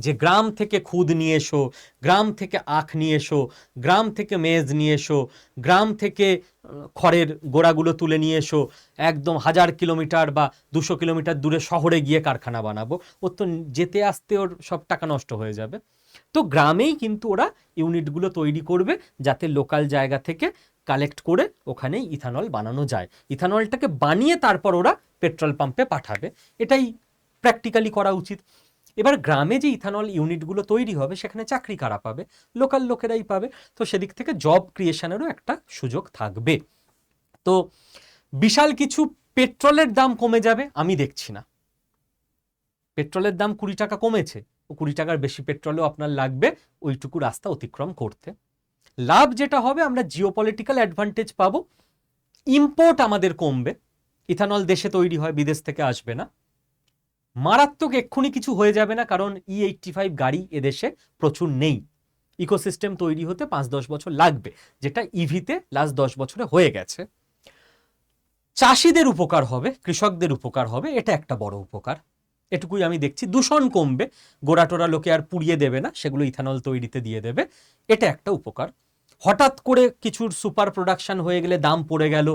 যে গ্রাম থেকে খুদ নিয়ে এসো, গ্রাম থেকে আখ নিয়ে এসো, গ্রাম থেকে মেজ নিয়ে এসো, গ্রাম থেকে খড়ের গোড়াগুলো তুলে নিয়ে এসো, একদম 1000 কিলোমিটার বা 200 কিলোমিটার দূরে শহরে গিয়ে কারখানা বানাবো, ওর তো যেতে আসতে ওর সব টাকা নষ্ট হয়ে যাবে। তো গ্রামেই কিন্তু ওরা ইউনিটগুলো তৈরি করবে, যাতে লোকাল জায়গা থেকে কালেক্ট করে ওখানেই ইথানল বানানো যায়। ইথানলটাকে বানিয়ে তারপর ওরা পেট্রোল পাম্পে পাঠাবে, এটাই প্র্যাকটিক্যালি করা উচিত। এবার গ্রামে যে ইথানল ইউনিটগুলো তৈরি হবে সেখানে চাকরি কারা পাবে? লোকাল লোকেরাই পাবে। তো সেদিক থেকে জব ক্রিয়েশনেরও একটা সুযোগ থাকবে। তো বিশাল কিছু পেট্রোলের দাম কমে যাবে আমি দেখছি না। পেট্রোলের দাম 20 টাকা কমেছে, ও 20 টাকার বেশি পেট্রোলও আপনার লাগবে ওইটুকু রাস্তা অতিক্রম করতে। লাভ যেটা হবে, আমরা জিওপলিটিক্যাল অ্যাডভান্টেজ পাবো, ইম্পোর্ট আমাদের কমবে, ইথানল দেশে তৈরি হয়, বিদেশ থেকে আসবে না। মারাত্মক এক্ষুনি কিছু হয়ে যাবে না, কারণ E85 গাড়ি এদেশে প্রচুর নেই, ইকোসিস্টেম তৈরি হতে 5-10 বছর লাগবে, যেটা ইভিতে লাস্ট 10 বছরে হয়ে গেছে। চাষিদের উপকার হবে, কৃষকদের উপকার হবে, এটা একটা বড় উপকার, এটুকুই আমি দেখছি। দূষণ কমবে, গোড়াটোরা লোকে আর পুড়িয়ে দেবে না, সেগুলো ইথানল তৈরিতে দিয়ে দেবে, এটা একটা উপকার। হঠাৎ করে কিছুর সুপার প্রোডাকশন হয়ে গেলে দাম পড়ে গেল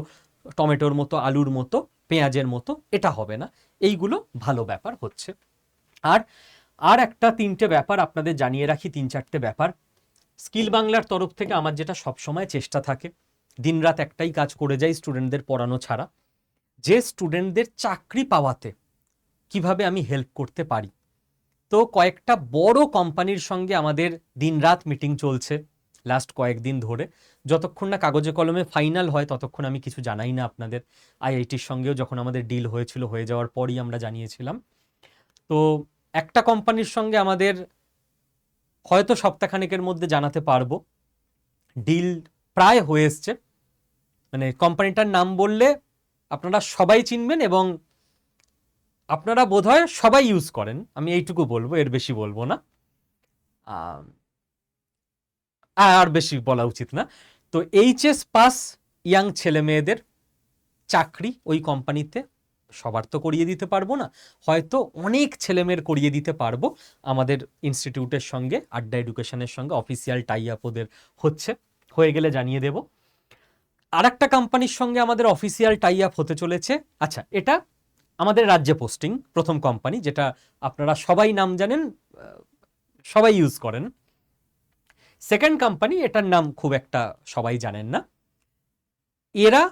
টমেটোর মতো, আলুর মতো, পেঁয়াজের মতো, এটা হবে না। এইগুলো ভালো ব্যাপার হচ্ছে। আর একটা 3টে ব্যাপার আপনাদের জানিয়ে রাখি, 3-4টে ব্যাপার। স্কিল বাংলার তরফ থেকে আমার যেটা সবসময় চেষ্টা থাকে, দিনরাত একটাই কাজ করে যাই স্টুডেন্টদের পড়ানো ছাড়া, যে স্টুডেন্টদের চাকরি পাওয়াতে কিভাবে আমি হেল্প করতে পারি। তো কয়েকটা বড় কোম্পানির সঙ্গে আমাদের দিনরাত মিটিং চলছে লাস্ট কয়েকদিন ধরে, যতক্ষণ না কাগজে কলমে ফাইনাল হয় ততক্ষণ আমি কিছু জানাই না আপনাদের। আইআইটির সঙ্গেও যখন আমাদের ডিল হয়েছিল, হয়ে যাওয়ার পরই আমরা জানিয়েছিলাম। তো একটা কোম্পানির সঙ্গে আমাদের হয়তো সপ্তাহখানেকের মধ্যে জানাতে পারবো, ডিল প্রায় হয়ে এসছে। মানে কোম্পানিটার নাম বললে আপনারা সবাই চিনবেন এবং আপনারা বোধহয় সবাই ইউজ করেন, আমি এইটুকু বলবো, এর বেশি বলবো না, আর বেশি বলা উচিত না। তো এইচএস পাস ইয়াং ছেলে মেয়েদের চাকরি ওই কোম্পানিতে সবার তো করিয়ে দিতে পারবো না, হয়তো অনেক ছেলেমেয়ের করিয়ে দিতে পারবো আমাদের ইনস্টিটিউটের সঙ্গে, আড্ডা এডুকেশনের সঙ্গে অফিসিয়াল টাই আপ ওদের হচ্ছে, হয়ে গেলে জানিয়ে দেব। আর একটা কোম্পানির সঙ্গে আমাদের অফিসিয়াল টাই আপ হতে চলেছে। আচ্ছা, এটা আমাদের রাজ্যে পোস্টিং প্রথম কোম্পানি, যেটা আপনারা সবাই নাম জানেন, সবাই ইউজ করেন। সেকেন্ড কোম্পানি, এটার নাম খুব একটা সবাই জানেন না। এরা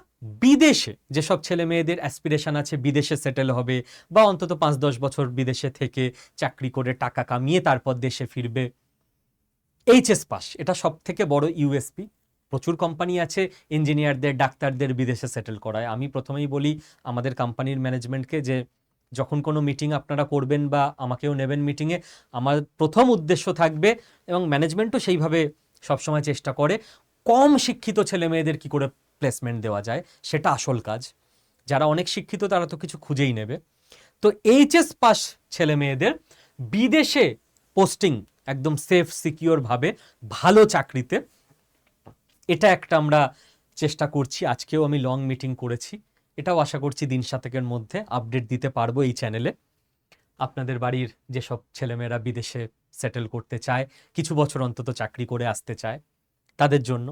বিদেশে যেসব ছেলে মেয়েদের অ্যাসপিরেশন আছে বিদেশে সেটেল হবে, বা অন্তত 5-10 বছর বিদেশে থেকে চাকরি করে টাকা কামিয়ে তারপর দেশে ফিরবে, এইচএস পাস, এটা সব থেকে বড় ইউএসপি। প্রচুর কোম্পানি আছে ইঞ্জিনিয়ারদের, ডাক্তারদের বিদেশে সেটেল করায়। আমি প্রথমেই বলি আমাদের কোম্পানির ম্যানেজমেন্টকে যে যখন কোনো মিটিং আপনারা করবেন বা আমাকেও নেবেন মিটিংয়ে, আমার প্রথম উদ্দেশ্য থাকবে, এবং ম্যানেজমেন্টও সেইভাবে সবসময় চেষ্টা করে, কম শিক্ষিত ছেলে মেয়েদের কী করে প্লেসমেন্ট দেওয়া যায়, সেটা আসল কাজ। যারা অনেক শিক্ষিত তারা তো কিছু খুঁজেই নেবে। তো এইচএস পাস ছেলে মেয়েদের বিদেশে পোস্টিং একদম সেফ সিকিওর ভাবে ভালো চাকরিতে, এটা একটা আমরা চেষ্টা করছি। আজকেও আমি লং মিটিং করেছি, এটাও আশা করছি দিন 7-এর মধ্যে আপডেট দিতে পারবো এই চ্যানেলে। আপনাদের বাড়ির যেসব ছেলেমেয়েরা বিদেশে সেটেল করতে চায়, কিছু বছর অন্তত চাকরি করে আসতে চায়, তাদের জন্য।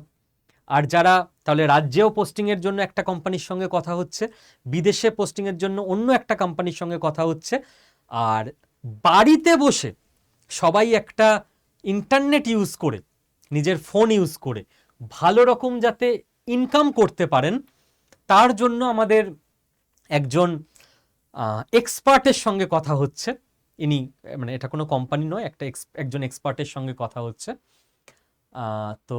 আর যারা তাহলে রাজ্যেও পোস্টিংয়ের জন্য একটা কোম্পানির সঙ্গে কথা হচ্ছে, বিদেশে পোস্টিংয়ের জন্য অন্য একটা কোম্পানির সঙ্গে কথা হচ্ছে, আর বাড়িতে বসে সবাই একটা ইন্টারনেট ইউজ করে, নিজের ফোন ইউজ করে ভালো রকম যাতে ইনকাম করতে পারেন, তার জন্য আমাদের একজন এক্সপার্টের সঙ্গে কথা হচ্ছে। ইনি মানে এটা কোনো কোম্পানি নয়, একজন এক্সপার্টের সঙ্গে কথা হচ্ছে। তো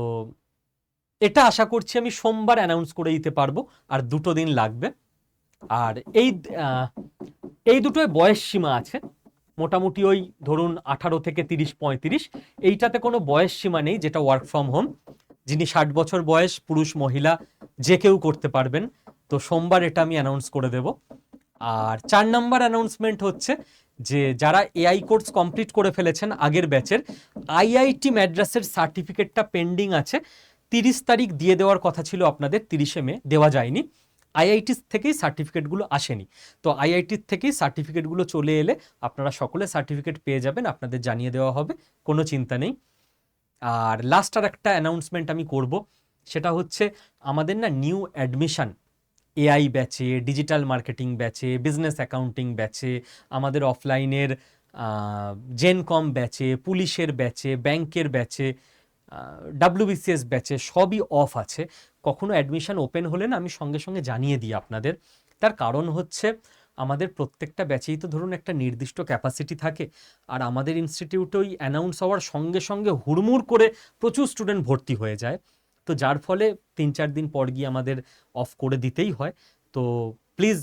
এটা আশা করছি আমি সোমবার অ্যানাউন্স করে দিতে পারবো, আর 2 দিন লাগবে। আর এই দুটোয় বয়স সীমা আছে, মোটামুটি ওই ধরুন 18 থেকে 30-35, এইটাতে কোনো বয়স সীমা নেই, যেটা ওয়ার্ক ফ্রম হোম। যিনি 60 বছর বয়স, পুরুষ মহিলা যে কেউ করতে পারবেন। তো সোমবার এটা আমি অ্যানাউন্স করে দেব। আর 4 নাম্বার অ্যানাউন্সমেন্ট হচ্ছে যে যারা এআই কোর্স কমপ্লিট করে ফেলেছেন আগের ব্যাচের, আইআইটি ম্যাড্রাসের সার্টিফিকেটটা পেন্ডিং আছে। 30 তারিখ দিয়ে দেওয়ার কথা ছিল আপনাদের, 30শে মে দেওয়া যায়নি। আইআইটি থেকেই সার্টিফিকেটগুলো আসেনি, তো আইআইটির থেকেই সার্টিফিকেটগুলো চলে এলে আপনারা সকলে সার্টিফিকেট পেয়ে যাবেন, আপনাদের জানিয়ে দেওয়া হবে, কোনো চিন্তা নেই। আর লাস্ট আর একটা অ্যানাউন্সমেন্ট আমি করব, সেটা হচ্ছে আমাদের না নিউ অ্যাডমিশন এআই ব্যাচে, ডিজিটাল মার্কেটিং ব্যাচে, বিজনেস অ্যাকাউন্টিং ব্যাচে, আমাদের অফলাইনের জেনকম ব্যাচে, পুলিশের ব্যাচে, ব্যাংকের ব্যাচে, ডাব্লিউবিসিএস ব্যাচে সবই অফ আছে। কখনো অ্যাডমিশন ওপেন হলে না আমি সঙ্গে সঙ্গে জানিয়ে দিই আপনাদের। তার কারণ হচ্ছে আমাদের প্রত্যেকটা ব্যাচেই তো ধরুন একটা নির্দিষ্ট ক্যাপাসিটি থাকে, আর আমাদের ইনস্টিটিউটে ওই অ্যানাউন্স হওয়ার সঙ্গে সঙ্গে হুড়মুড় করে প্রচুর স্টুডেন্ট ভর্তি হয়ে যায়। তো যার ফলে 3-4 দিন পর গিয়ে আমাদের অফ করে দিতেই হয়। তো প্লিজ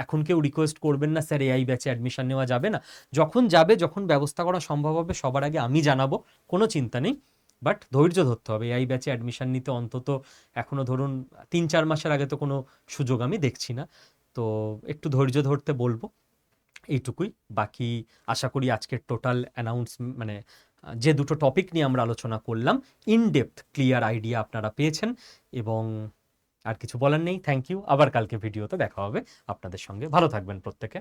এখন কেউ রিকোয়েস্ট করবেন না স্যার এআই ব্যাচে অ্যাডমিশন নেওয়া যাবে না। যখন যাবে, যখন ব্যবস্থা করা সম্ভব হবে, সবার আগে আমি জানাবো, কোনো চিন্তা নেই। বাট ধৈর্য ধরতে হবে, এআই ব্যাচে অ্যাডমিশন নিতে অন্তত এখনো ধরুন 3-4 মাসের আগে তো কোনো সুযোগ আমি দেখছি না। তো একটু ধৈর্য ধরতে বলবো, এইটুকুই। বাকি আশা করি আজকের টোটাল অ্যানাউন্স মানে যে দুটো টপিক নিয়ে আমরা আলোচনা করলাম, ইন ডেপথ ক্লিয়ার আইডিয়া আপনারা পেয়েছেন। এবং আর কিছু বলার নেই, থ্যাংক ইউ। আবার কালকে ভিডিওতে দেখা হবে আপনাদের সঙ্গে। ভালো থাকবেন প্রত্যেকে।